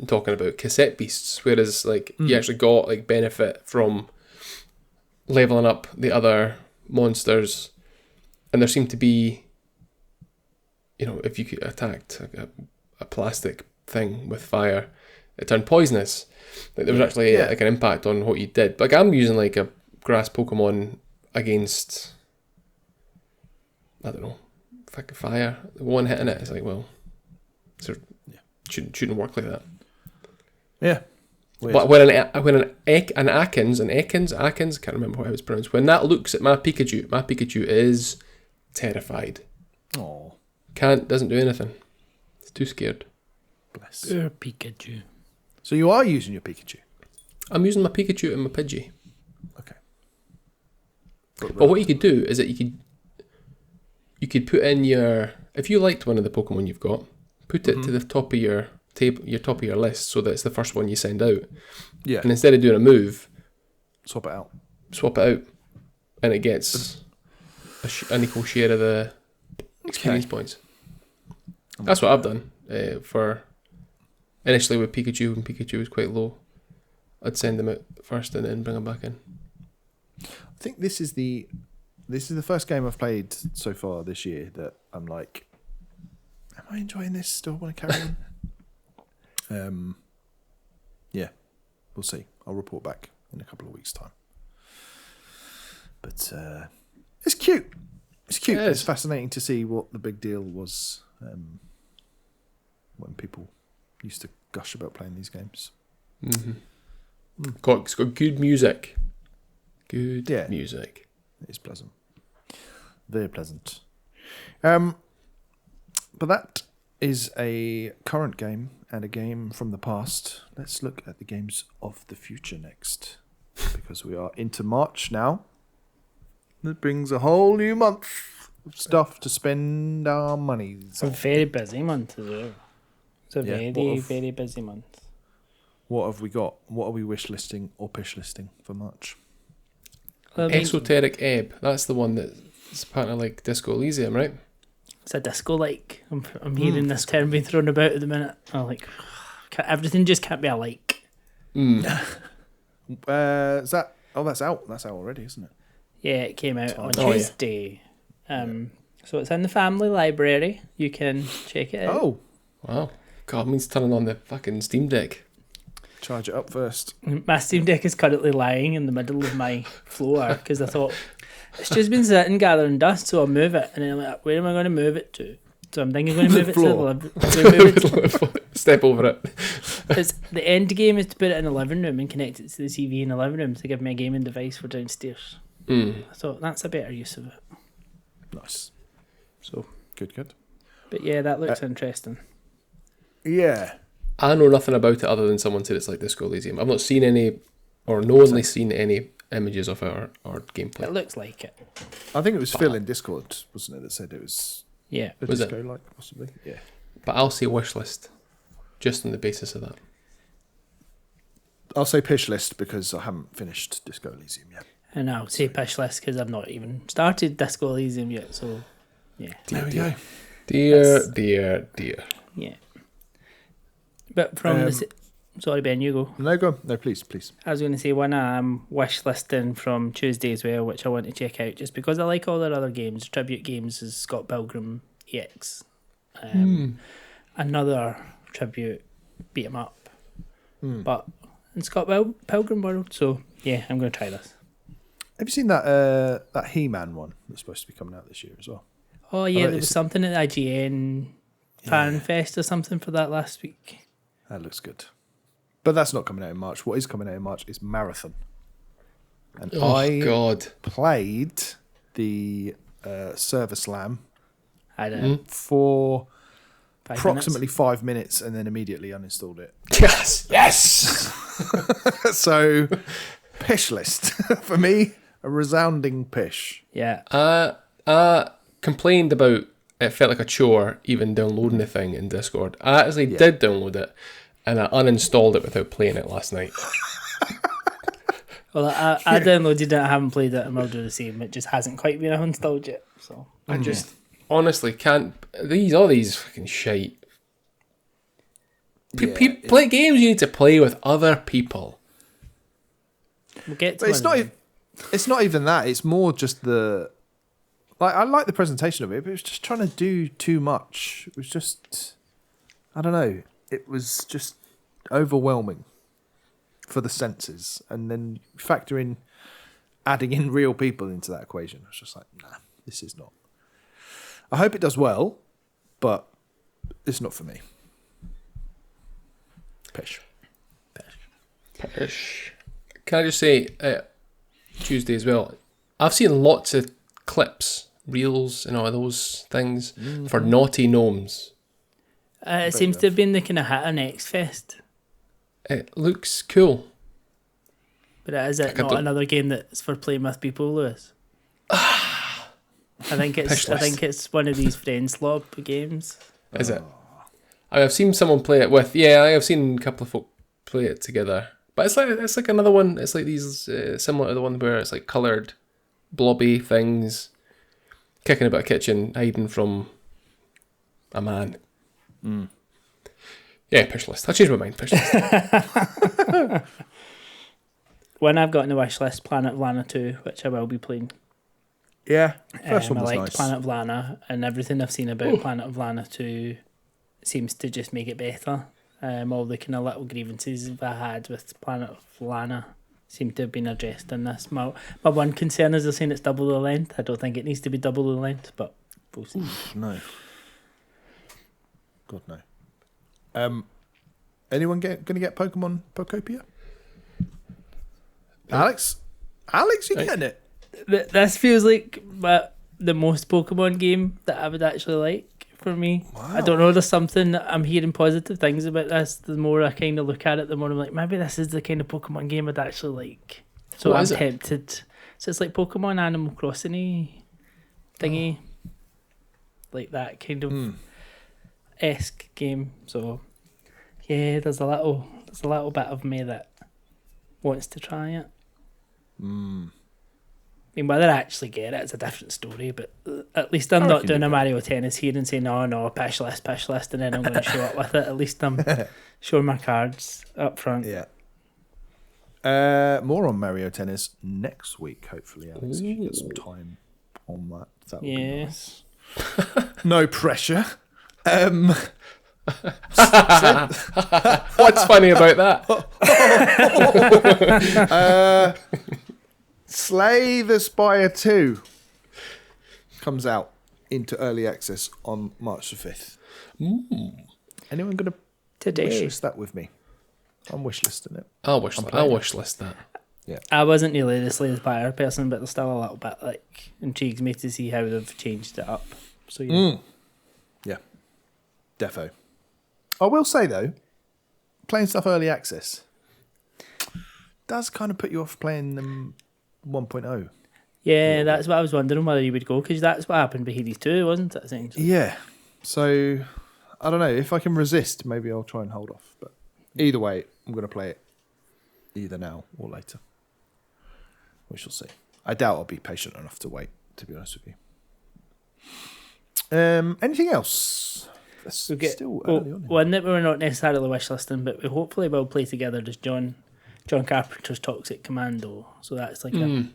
talking about cassette beasts, whereas like you actually got like benefit from leveling up the other monsters, and there seemed to be, if you attacked a plastic thing with fire, it turned poisonous. Like there was actually like an impact on what you did. But like I'm using like a grass Pokemon against, I don't know, fucking fire. One hitting it, it's like, well, shouldn't work like that. Yeah. Weird. But when an Akins, can't remember how it was pronounced. When that looks at my Pikachu is terrified. Oh, Doesn't do anything. It's too scared. bless. Your Pikachu. So you are using your Pikachu? I'm using my Pikachu and my Pidgey. Okay. But what you could do is that you could put in if you liked one of the Pokemon you've got, put it to the top of your top of your list, so that it's the first one you send out. Yeah. And instead of doing a move, swap it out, and it gets an equal share of the experience points. That's what I've done for initially with Pikachu. When Pikachu was quite low, I'd send them out first and then bring them back in. I think this is the first game I've played so far this year that I'm like, am I enjoying this? Do I want to carry on? Yeah, we'll see. I'll report back in a couple of weeks' time. But it's cute. It's cute. It is. It's fascinating to see what the big deal was when people used to gush about playing these games. It's got good music. Good music. It is pleasant. Very pleasant. But that is a current game and a game from the past. Let's look at the games of the future next, because we are into March now. That brings a whole new month of stuff to spend our money. It's a very busy month as well. It's a very busy month. What have we got? What are we wish listing or pish listing for March? Esoteric Ebb. That's the one that's apparently like Disco Elysium, right? It's a disco-like. I'm hearing this term being thrown about at the minute. I'm like, everything just can't be a like. Is that? Oh, that's out. That's out already, isn't it? Yeah, it came out on Tuesday. So it's in the family library. You can check it out. Oh, wow. God, it means turning on the fucking Steam Deck. Charge it up first. My Steam Deck is currently lying in the middle of my floor because I thought it's just been sitting gathering dust, so I'll move it. And then I'm like, where am I going to move it to? So I'm thinking I'm going to move it to the living. Step over it. It's, the end game is to put it in the living room and connect it to the TV in the living room to give me a gaming device for downstairs. I thought that's a better use of it. Nice. So Good. but yeah, that looks interesting. Yeah. I know nothing about it other than someone said it's like Disco Elysium. I've not seen any, or knowingly seen any images of it or gameplay. It looks like it. I think it was Phil in Discord, wasn't it, that said it was Yeah. a Was it? disco-like, possibly? Yeah. But I'll say Wishlist, just on the basis of that. I'll say Pishlist because I haven't finished Disco Elysium yet. And I'll say Pishlist because I've not even started Disco Elysium yet, so yeah. There we go. Dear. Yeah. But from sorry Ben, you go. No, go on. No, please. I was going to say one wish listing from Tuesday as well, which I want to check out just because I like all their other games. Tribute games is Scott Pilgrim EX. Another tribute beat 'em up. But in Scott Pilgrim world, so yeah, I'm going to try this. Have you seen that He-Man one that's supposed to be coming out this year as well? Oh yeah, there was something at IGN Fan Fest or something for that last week. That looks good. But that's not coming out in March. What is coming out in March is Marathon. And God. played the Server Slam I don't know. for 5 approximately 5 minutes and then immediately uninstalled it. Yes! So, Pishlist. For me, a resounding pish. Yeah. Complained about it felt like a chore even downloading the thing in Discord. I actually did download it and I uninstalled it without playing it last night. Well, I downloaded it. I haven't played it, and I'll do the same. It just hasn't quite been uninstalled yet. So I just honestly can't. All these fucking shite. Play games you need to play with other people. We'll get to But it's not even that. It's more just the... I like the presentation of it, but it was just trying to do too much. It was just... I don't know. It was just overwhelming for the senses. And then factor in adding in real people into that equation. I was just like, nah, this is not... I hope it does well, but it's not for me. Pish. Can I just say, Tuesday as well, I've seen lots of clips, reels, and all those things for Naughty Gnomes. It seems to have been the kind of hit on X Fest. It looks cool. But is it not another game that's for playing with people, Lewis? I think it's one of these friend slob games. Is it? I've seen someone play it with. Yeah, I've seen a couple of folk play it together. But it's like another one. It's like these similar to the one where it's like coloured, blobby things, kicking about a kitchen, hiding from a man. Yeah, Pishlist. I changed my mind. Pishlist. One I've got on the wish list, Planet of Lana 2, which I will be playing. Yeah, first one I was liked nice. Planet of Lana, and everything I've seen about Planet of Lana 2 seems to just make it better. All the kind of little grievances I had with Planet of Lana seem to have been addressed in this. My one concern is they're saying it's double the length. I don't think it needs to be double the length, but we'll see. No. God, no. Anyone going to get Pokemon Pokopia? Alex, you getting it? This feels like the most Pokemon game that I would actually like for me. Wow. I don't know, there's something, I'm hearing positive things about this. The more I kind of look at it, the more I'm like, maybe this is the kind of Pokemon game I'd actually like. So I'm tempted. So it's like Pokemon Animal Crossing thingy. Like that kind of esque game. So yeah, there's a little bit of me that wants to try it. I mean, whether I actually get it, it's a different story, but at least I'm not doing a Mario Tennis here and saying, no, pish list, and then I'm going to show up with it. At least I'm showing my cards up front. Yeah. More on Mario Tennis next week, hopefully, Alex. If you get some time on that. That would be nice. No pressure. What's funny about that? Slay the Spire 2 comes out into early access on March the 5th. Anyone going to Today. wishlist that with me? I'm wishlisting it. I'll wishlist that. Yeah. I wasn't really the Slay the Spire person, but there's still a little bit like intrigues me to see how they've changed it up. So yeah. Yeah. Defo. I will say though, playing stuff early access does kind of put you off playing them 1.0. Yeah, that's what I was wondering whether you would go, because that's what happened with Hades 2, wasn't it? Essentially. Yeah. So I don't know if I can resist. Maybe I'll try and hold off. But either way, I'm going to play it either now or later. We shall see. I doubt I'll be patient enough to wait. To be honest with you. Anything else? That's still early on. One that we're not necessarily wishlisting, but we hopefully will play together is John Carpenter's Toxic Commando. So that's like it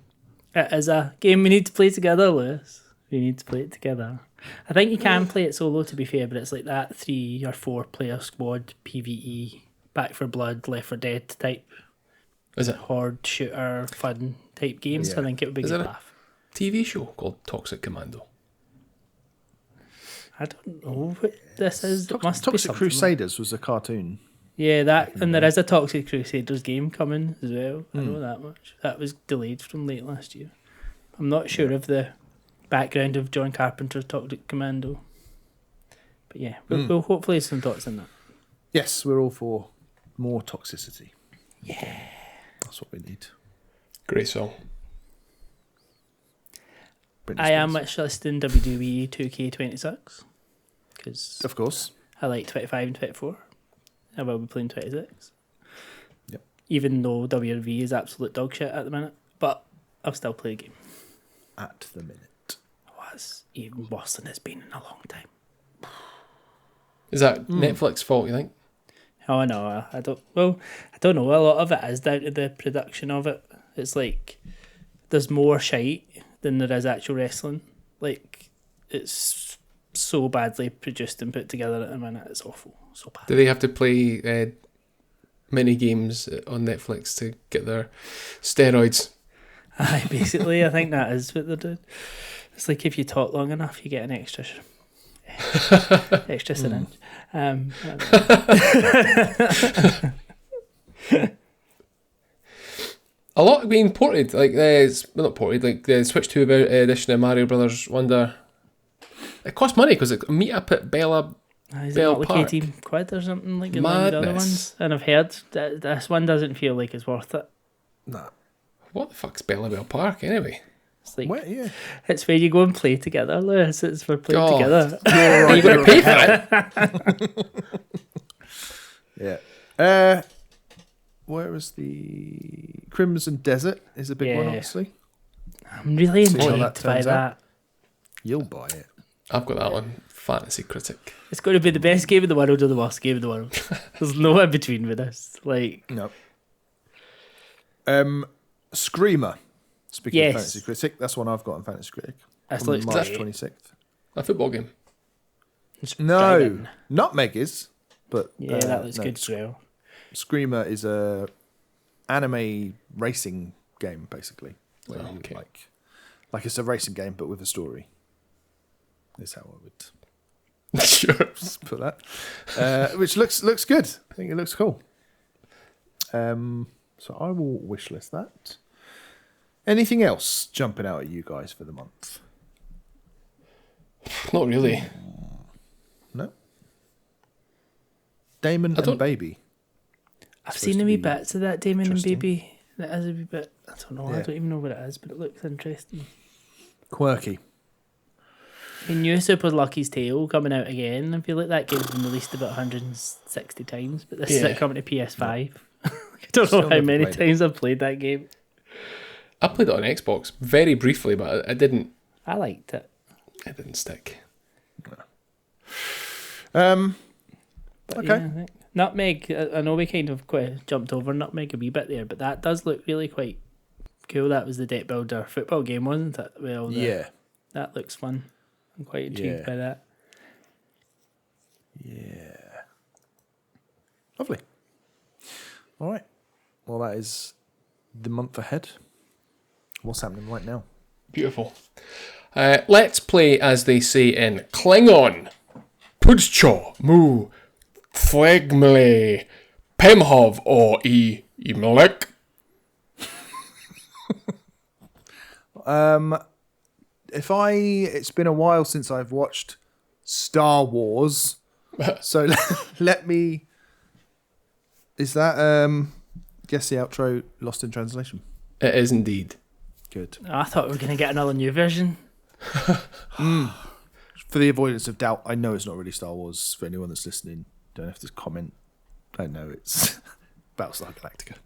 is a game we need to play together, Lewis. We need to play it together. I think you can play it solo, to be fair, but it's like that 3 or 4 player squad PvE, Back 4 Blood, Left 4 Dead type. Is it horde shooter fun type game? So I think it would be a good laugh. TV show called Toxic Commando? I don't know what this is. It must be Toxic something Crusaders was a cartoon. Yeah, that, and there is a Toxic Crusaders game coming as well. I know that much. That was delayed from late last year. I'm not sure of the background of John Carpenter's Toxic Commando. But yeah, we'll hopefully have some thoughts on that. Yes, we're all for more toxicity. Yeah. That's what we need. Great song. I am wishlisting WWE 2K26 because of course I like 25 and 24. I will be playing 26. Yep. Even though WWE is absolute dog shit at the minute, but I'll still play the game. At the minute. Oh, it's even worse than it's been in a long time. Is that Netflix's fault, you think? Oh no, I don't. Well, I don't know. A lot of it is down to the production of it. It's like there's more shite than there is actual wrestling. Like it's so badly produced and put together at the minute. It's awful. So bad. Do they have to play mini games on Netflix to get their steroids? Aye, basically, I think that is what they're doing. It's like if you talk long enough, you get an extra syringe. A lot being ported, like not ported, like the Switch 2 edition of Mario Brothers Wonder. It costs money because it meet up at Bella. Is it not like £18 or something like the other ones? And I've heard that this one doesn't feel like it's worth it. Nah. What the fuck's Bella Bell Park anyway? It's like yeah. It's where you go and play together, Lewis. It's for playing together. Are you going to pay for it? Yeah. Where was the Crimson Desert? Is a big one, obviously. I'm really intrigued by that. You'll buy it. I've got that one. Fantasy Critic. It's going to be the best game in the world or the worst game in the world. There's no in between with this. Like no. Screamer. Speaking of Fantasy Critic, that's one I've got on Fantasy Critic. That's on March 26th. A football game? No, Nutmeg is. But that looks good as well. Screamer is a anime racing game, basically. Where you like it's a racing game, but with a story. Is how I would sure put that. Which looks good. I think it looks cool. So I will wishlist that. Anything else jumping out at you guys for the month? Not really. No. Damon and Baby. I've seen a wee bits of that Damon and Baby. That is a wee bit. I don't know. I don't even know what it is, but it looks interesting. Quirky. I knew Super Lucky's Tale coming out again. I feel like that game's been released about 160 times, but this is it coming to PS5. I don't know how many times I've played that game. I played it on Xbox very briefly, but I didn't. I liked it. It didn't stick. Okay. Yeah, Nutmeg, I know we kind of quite jumped over Nutmeg a wee bit there, but that does look really quite cool. That was the deck builder football game, wasn't it? Well, that looks fun. I'm quite intrigued by that. Yeah. Lovely. All right. Well, that is the month ahead. What's happening right now? Beautiful. Let's play, as they say in Klingon. Pudcho mu thlegmle pemhov o I imlek. It's been a while since I've watched Star Wars, so let me. Is that guess the outro lost in translation? It is indeed. Good. I thought we were going to get another new version. For the avoidance of doubt, I know it's not really Star Wars. For anyone that's listening, don't have to comment. I know it's Battlestar Galactica.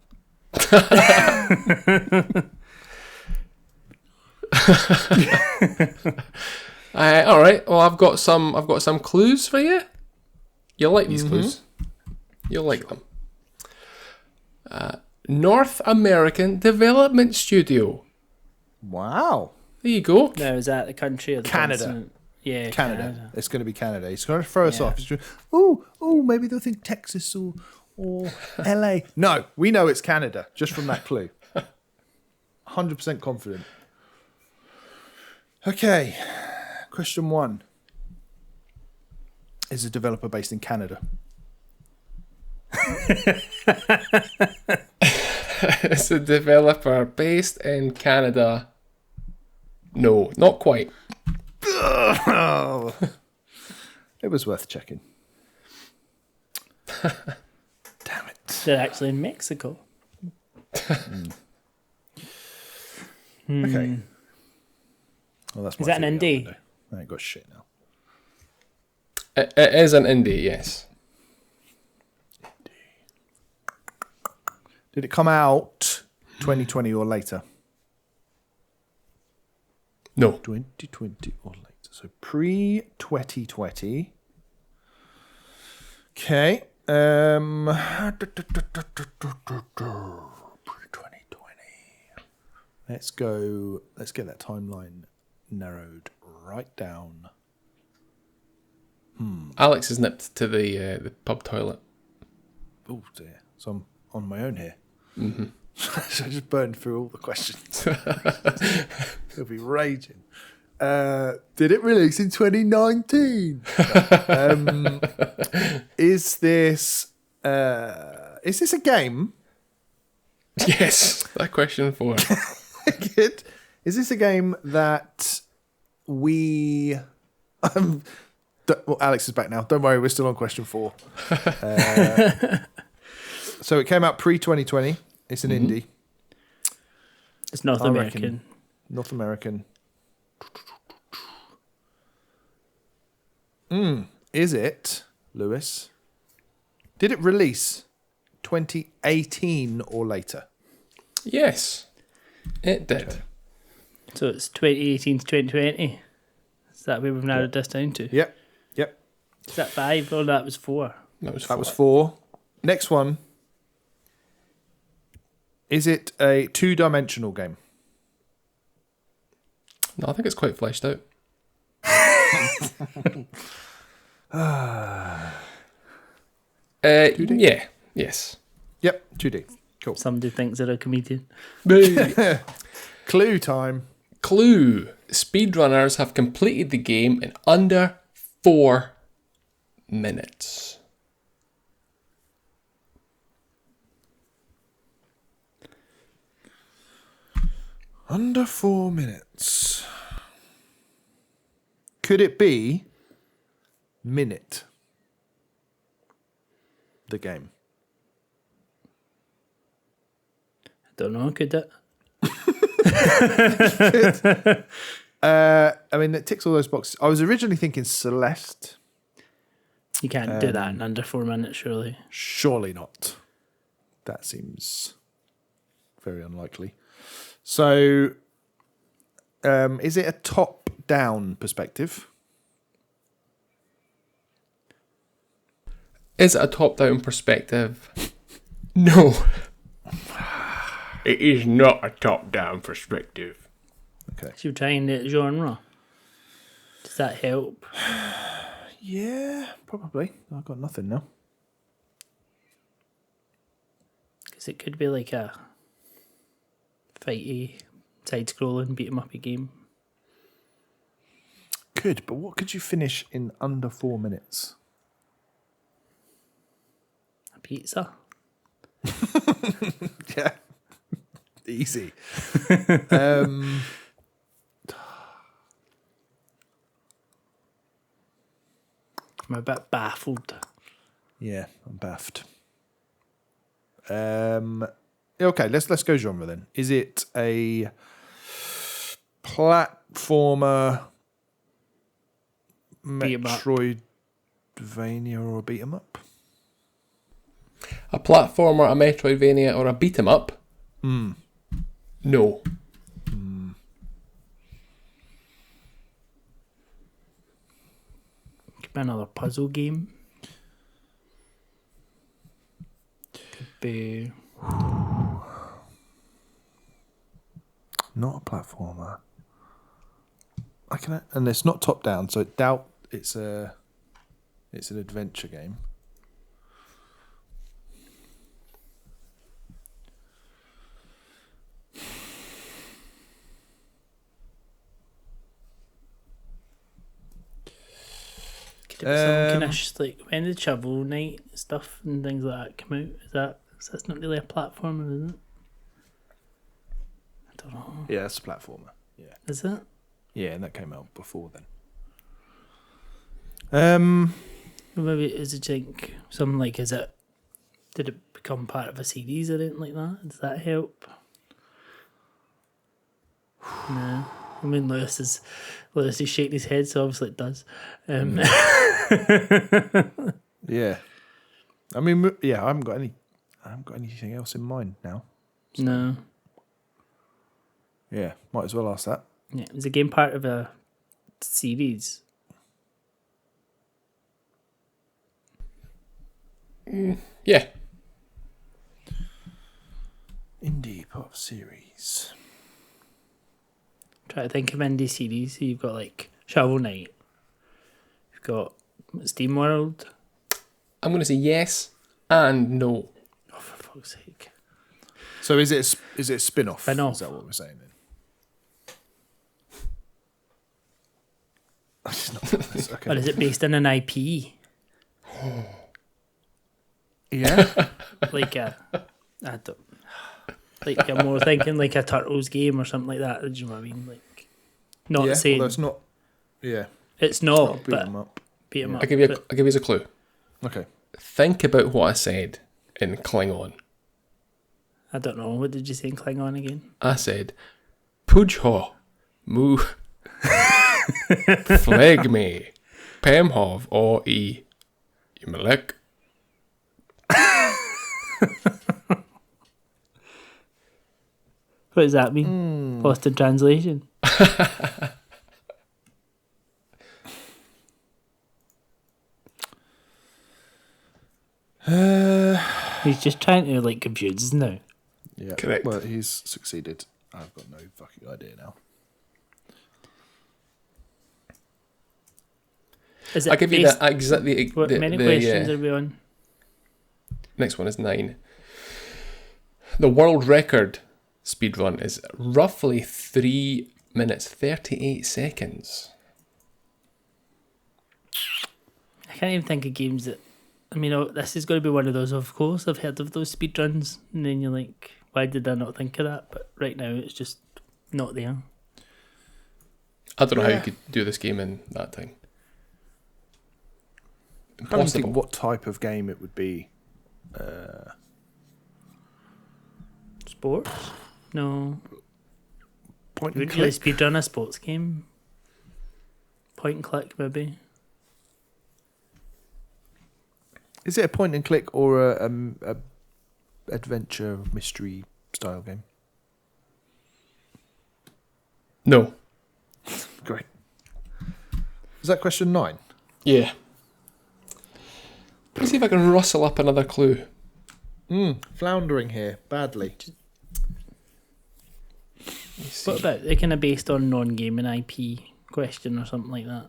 All right. Well, I've got some clues for you. You'll like these clues. You'll like them. North American Development Studio. Wow. There you go. Now, is that the country or the Canada. continent? Yeah, Canada. It's going to be Canada. He's going to throw us off. Oh, maybe they'll think Texas or LA. No, we know it's Canada just from that clue. 100% confident. Okay. Question 1. Is a developer based in Canada? It's a developer based in Canada. No, not quite. Oh, it was worth checking. Damn it. They're actually in Mexico. Okay. Well, that's Is that an theory indie? out the window. I ain't got shit now. It is an indie, yes. Did it come out 2020 or later? No. 2020 or later. So pre-2020. Okay. Pre-2020. Let's go. Let's get that timeline narrowed right down. Alex is nipped to the pub toilet. Oh dear. So I'm on my own here. Mm-hmm. So I just burned through all the questions. He'll be raging. Did it release in 2019? Is this a game? Yes, that question 4. Good. Is this a game that we? Well, Alex is back now. Don't worry, we're still on question 4. So it came out pre-2020. It's an indie. It's North I American. reckon. North American. Is it, Lewis? Did it release 2018 or later? Yes, it did. Okay. So it's 2018 to 2020. Is that where we've narrowed this down to? Yep. Is that 5? Oh, that was 4. That was 4. Next one. Is it a 2-dimensional game? No, I think it's quite fleshed out. Yeah. Yes. Yep, 2D. Cool. Somebody thinks they're a comedian. Clue time. Clue. Speedrunners have completed the game in under 4 minutes. Under 4 minutes. Could it be Minute? The game. I don't know, could it? I mean, it ticks all those boxes. I was originally thinking Celeste. You can't do that in under 4 minutes, surely. Surely not. That seems very unlikely. So, is it a top-down perspective? Is it a top-down perspective? No. It is not a top-down perspective. Okay. So you're trying the genre. Does that help? Yeah, probably. I've got nothing now. Because it could be like a fighty, side-scrolling, beat-em-up game. Could, but what could you finish in under 4 minutes? A pizza. Yeah. Easy. I'm a bit baffled. Yeah, I'm baffed. Okay, let's go genre then. Is it a platformer, Beat 'em up. Metroidvania, or a beat 'em up? A platformer, a Metroidvania, or a beat 'em up? No. Could be another puzzle game. Could be... Not a platformer. And it's not top down, so it's an adventure game. Could it be some kind of like when did Shovel Knight stuff and things like that come out? That's not really a platformer, is it? I don't know. Yeah, it's a platformer. Yeah. Is it? Yeah, and that came out before then. Or maybe is it like something like did it become part of a series or anything like that? Does that help? No. I mean Lewis is shaking his head, so obviously it does. Yeah. I mean, yeah, I haven't got anything else in mind now. No. Yeah, might as well ask that. Yeah, is the game part of a series? Yeah. Indie pop series. Try to think of indie series. So you've got like Shovel Knight. You've got Steam World. I'm going to say yes and no. Oh, for fuck's sake! So is it a spin-off? Spin-off. Is that what we're saying then? Okay. Or is it based on an IP? Yeah. Like I don't. Like I'm more thinking like a Turtles game or something like that. Do you know what I mean? Like, not Yeah, saying although it's not. Yeah. it's not, Beat but 'em up. beat 'em up. I'll give you but- a clue. Okay. Think about what I said in Klingon. I don't know. What did you say in Klingon again? I said, Pujho, Mu, Fleg me, Pemhov, or E. Yumalek. What does that mean? Lost in translation. He's just trying to like confuse us now. Yeah. Correct. Well, he's succeeded. I've got no fucking idea now. Is it I'll give you based- that exactly. What many questions are we on? Next one is 9. The world record speedrun is roughly 3 minutes 38 seconds. I can't even think of games that. I mean, this is going to be one of those. Of course, I've heard of those speedruns, and then you're like, "Why did I not think of that?" But right now, it's just not there. I don't know how you could do this game in that thing. I don't Impossible. think what type of game it would be. Sports? No. Point You and wouldn't really click. speedrun a sports game. Point and click, maybe. Is it a point and click or a adventure mystery style game? No. Great. Is that question 9? Yeah. Let's see if I can rustle up another clue. Floundering here badly. What about they kind of based on non-gaming IP question or something like that?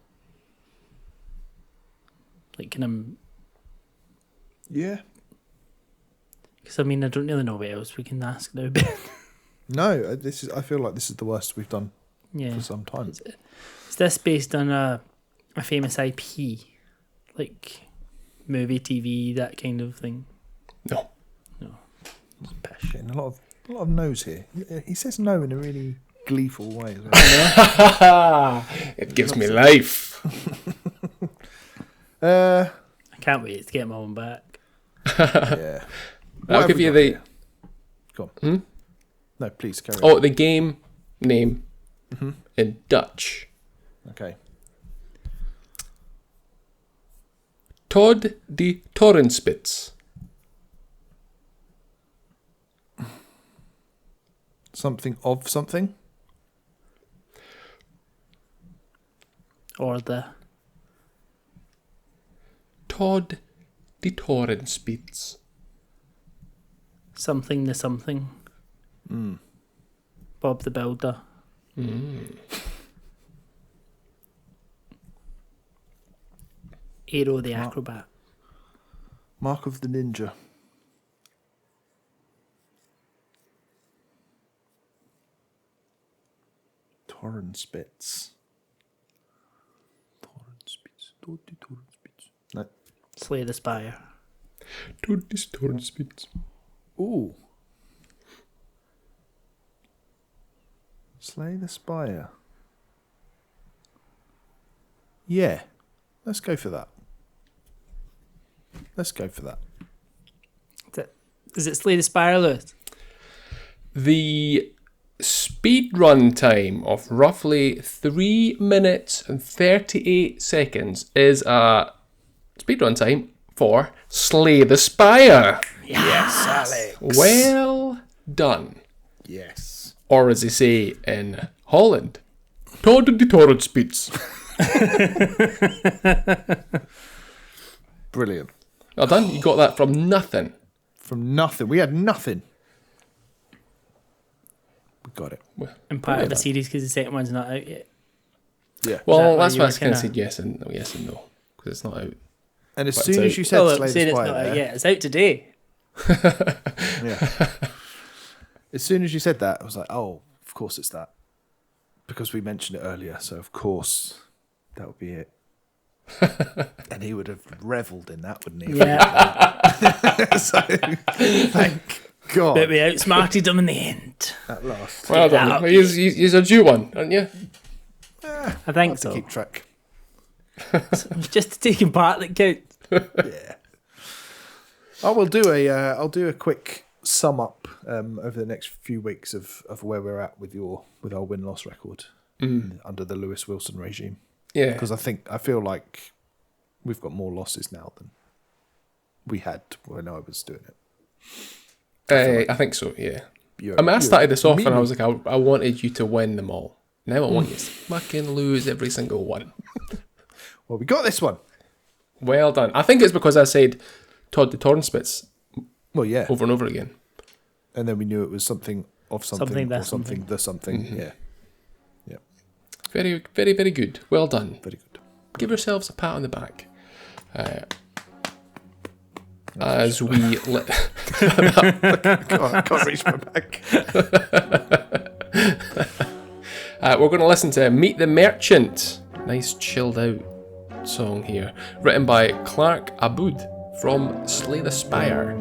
Like kind of Yeah. Because I mean, I don't really know what else we can ask now. No, I feel like this is the worst we've done Yeah. for some time. Is this based on a famous IP, like movie, TV, that kind of thing? No. Pish. Getting a lot of no's here. He says no in a really gleeful way as well. It gives me life. I can't wait to get my own back. Yeah. I'll give you the... Go on. No, please carry on. Oh, the game name in Dutch. Okay. Todd de Torenspits. Something of something? Or the Todd de Torenspits. something the something. Bob the Builder. Aero the Acrobat. Mark of the Ninja. Torenspits. No. Slay the Spire. Todd de Torenspits. Ooh. Slay the Spire. Yeah. Let's go for that. Is it Slay the Spire, Lewis? The speedrun time of roughly 3 minutes and 38 seconds is a speedrun time for Slay the Spire. Yes, Alex. Well done. Yes. Or as they say in Holland, Todd de Torenspits. Brilliant. Well done. You got that from nothing. From nothing. We had nothing. We got it. And part of the done. series because the second one's not out yet. Yeah. Well, why that's you why I were kind of kinda- said yes and no, because it's not out. And as But soon it's as out. you said Well, Slay saying the it's Spire not out there, yet. It's out today. yeah. As soon as you said that, I was like, oh, of course it's that. Because we mentioned it earlier, so of course that would be it. And he would have revelled in that, wouldn't he? Yeah. So, thank God. But we outsmarted them in the end. At last. Well that done. up. Well, you're a due one, aren't you? I think Hard to so. keep track. It's just taking part that counts. Yeah. I will do I'll do a quick sum up over the next few weeks of where we're at with our win-loss record under the Lewis Wilson regime. Yeah. Because I feel like we've got more losses now than we had when I was doing it. I think so, yeah. You're- I mean, I you're started this off and I meaning- was like, I wanted you to win them all. Now I want you to fucking lose every single one. Well, we got this one. Well done. I think it's because I said Todd de Torenspits Well, yeah. over and over again. And then we knew it was something of something, Something, or that something, something. the something. Yeah. Yeah. Very, very, very good. Well done. Very good. Give yourselves a pat on the back. As we... Can't reach my back. we're going to listen to Meet the Merchant. Nice chilled out song here. Written by Clark Aboud from Slay the Spire.